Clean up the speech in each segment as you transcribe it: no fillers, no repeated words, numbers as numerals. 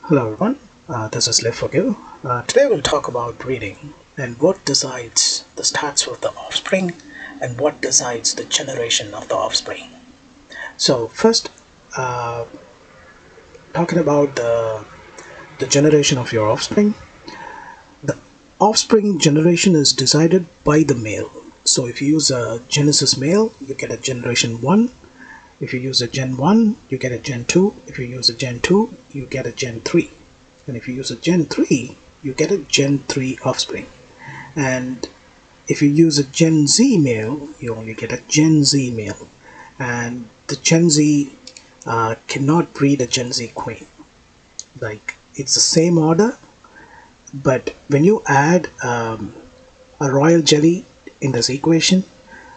Hello everyone, this is Live for You. Today we'll talk about breeding and what decides the stats of the offspring and what decides the generation of the offspring. So first, uh, talking about the generation of your offspring. The offspring generation is decided by the male. So if you use a Genesis male, you get a generation 1. If you use a Gen 1, you get a Gen 2. If you use a Gen 2, you get a Gen 3. And if you use a Gen 3, you get a Gen 3 offspring. And if you use a Gen Z male, you only get a Gen Z male. And the Gen Z cannot breed a Gen Z queen. Like, it's the same order, but when you add a royal jelly in this equation,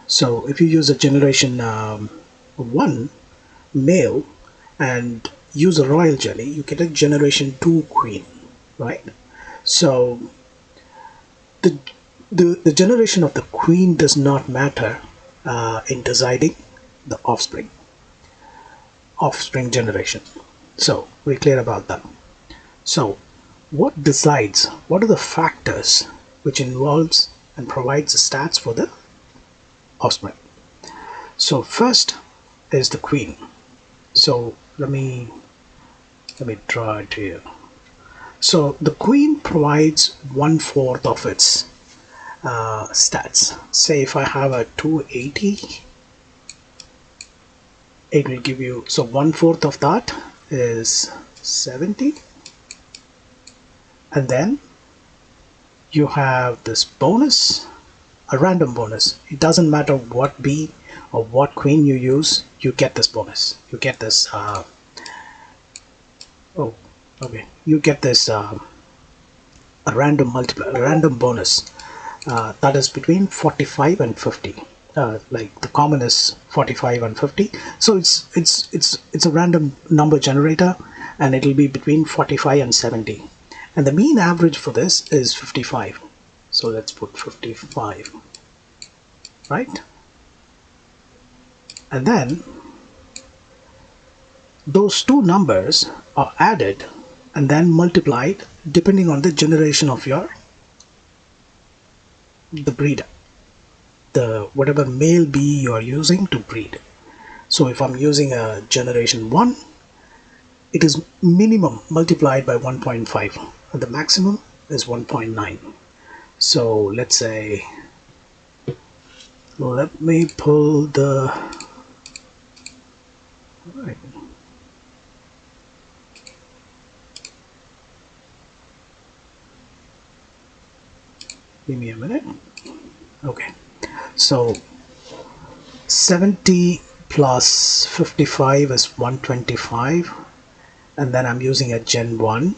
so if you use a generation 1 male and use a royal jelly, you get a generation 2 queen, right? So the the generation of the queen does not matter in deciding the offspring generation. So we're clear about that. So what are the factors which involves and provides the stats for the offspring? So first is the queen. So let me draw it here. So the queen provides 1/4 of its stats. Say if I have a 280, it will give you, so 1/4 of that is 70, and then you have this bonus, a random bonus. It doesn't matter what bee or what queen you use, you get this bonus. You get this oh okay, you get this a random multiplier, a random bonus that is between 45 and 50. Like the common is 45 and 50, so it's a random number generator, and it'll be between 45 and 70, and the mean average for this is 55. So let's put 55, right? And then those two numbers are added and then multiplied depending on the generation of the breeder, the whatever male bee you are using to breed. So if I'm using a generation 1, it is minimum multiplied by 1.5 and the maximum is 1.9. So let's say, let me pull the right. Give me a minute. Okay, so 70 plus 55 is 125, and then I'm using a Gen 1.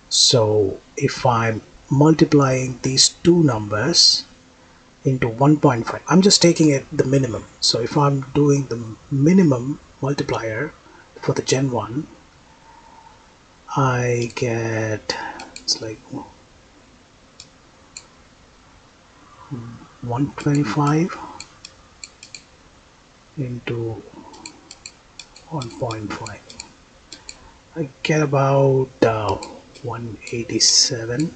So if I'm multiplying these two numbers into 1.5, I'm just taking it the minimum. So if I'm doing the minimum multiplier for the Gen 1, I get, it's like 125 into 1.5. I get about 187.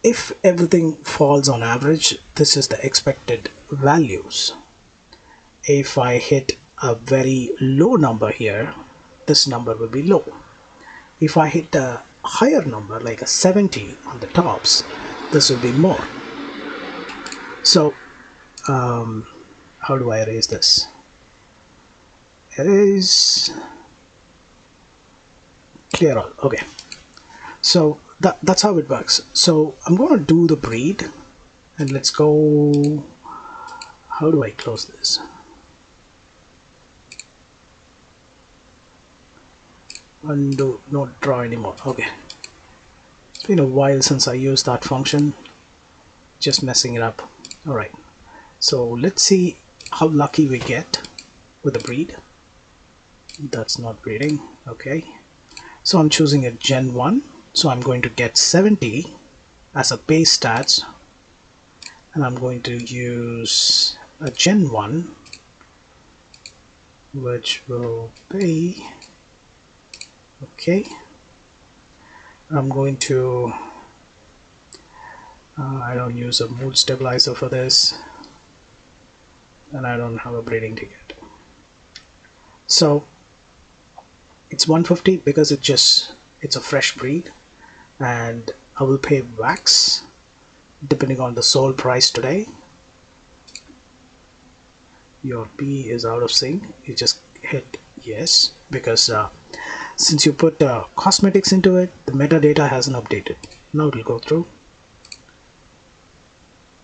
If everything falls on average, this is the expected values. If I hit a very low number here, this number will be low. If I hit a higher number like a 70 on the tops, this will be more. So how do I erase this? Erase, clear all. Okay, so that's how it works. So I'm going to do the breed, and let's go. How do I close this? Undo, not draw anymore. Okay, it's been a while since I used that function, just messing it up. All right, so let's see how lucky we get with the breed. That's not breeding. Okay, so I'm choosing a Gen 1, so I'm going to get 70 as a base stats, and I'm going to use a Gen 1 which will be, okay, I'm going to I don't use a mood stabilizer for this, and I don't have a breeding ticket. So it's 150 because it's a fresh breed, and I will pay wax depending on the sold price today. Your B is out of sync. You just hit yes because since you put cosmetics into it, the metadata hasn't updated. Now it will go through.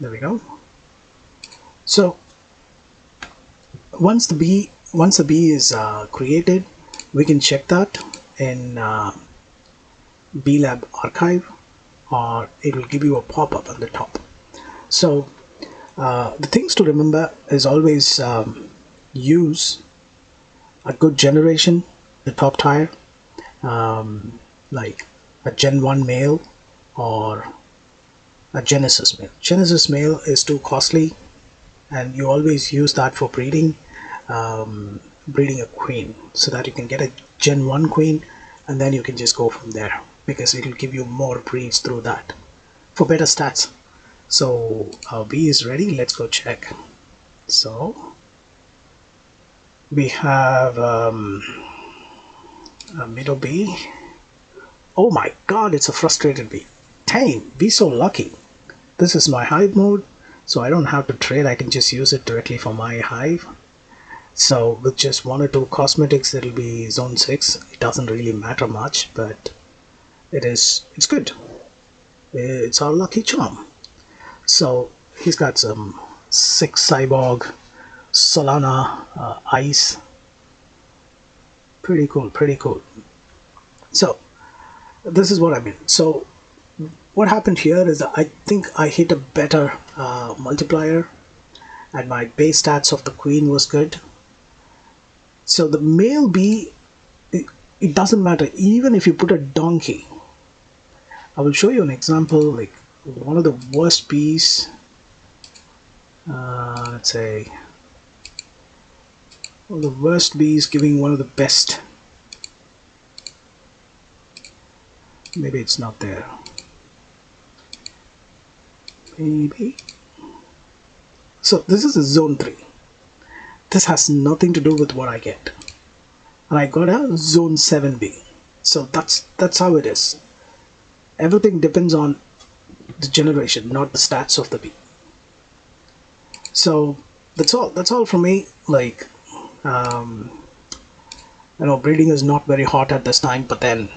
There we go. So once the B is created, we can check that in BLab archive, or it will give you a pop-up on the top. So the things to remember is always use a good generation, the top tier, like a Gen 1 male or a Genesis male. Genesis male is too costly, and you always use that for breeding a queen, so that you can get a Gen 1 queen, and then you can just go from there, because it will give you more breeds through that for better stats. So our B is ready. Let's go check. So we have a middle B. Oh my god, it's a frustrated bee. Dang, be so lucky. This is my hive mode, so I don't have to trade. I can just use it directly for my hive. So with just 1 or 2 cosmetics, it'll be zone 6. It doesn't really matter much, but it's good. It's our lucky charm. So he's got some 6 cyborg, Solana, ice. Pretty cool, pretty cool. So this is what I mean. So what happened here is that I think I hit a better multiplier, and my base stats of the queen was good. So the male bee, it doesn't matter even if you put a donkey. I will show you an example, like one of the worst bees, let's say one of the worst bees giving one of the best. Maybe it's not there. Maybe. So this is a zone 3. This has nothing to do with what I get. And I got a zone 7B. So that's how it is. Everything depends on the generation, not the stats of the bee. So that's all from me. Like breeding is not very hot at this time, but then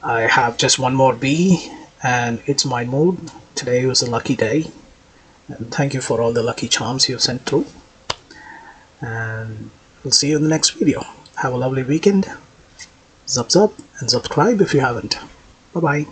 I have just one more bee, and it's my mood. Today was a lucky day, and thank you for all the lucky charms you've sent through, and we'll see you in the next video. Have a lovely weekend. Zup zup, and subscribe if you haven't. Bye bye.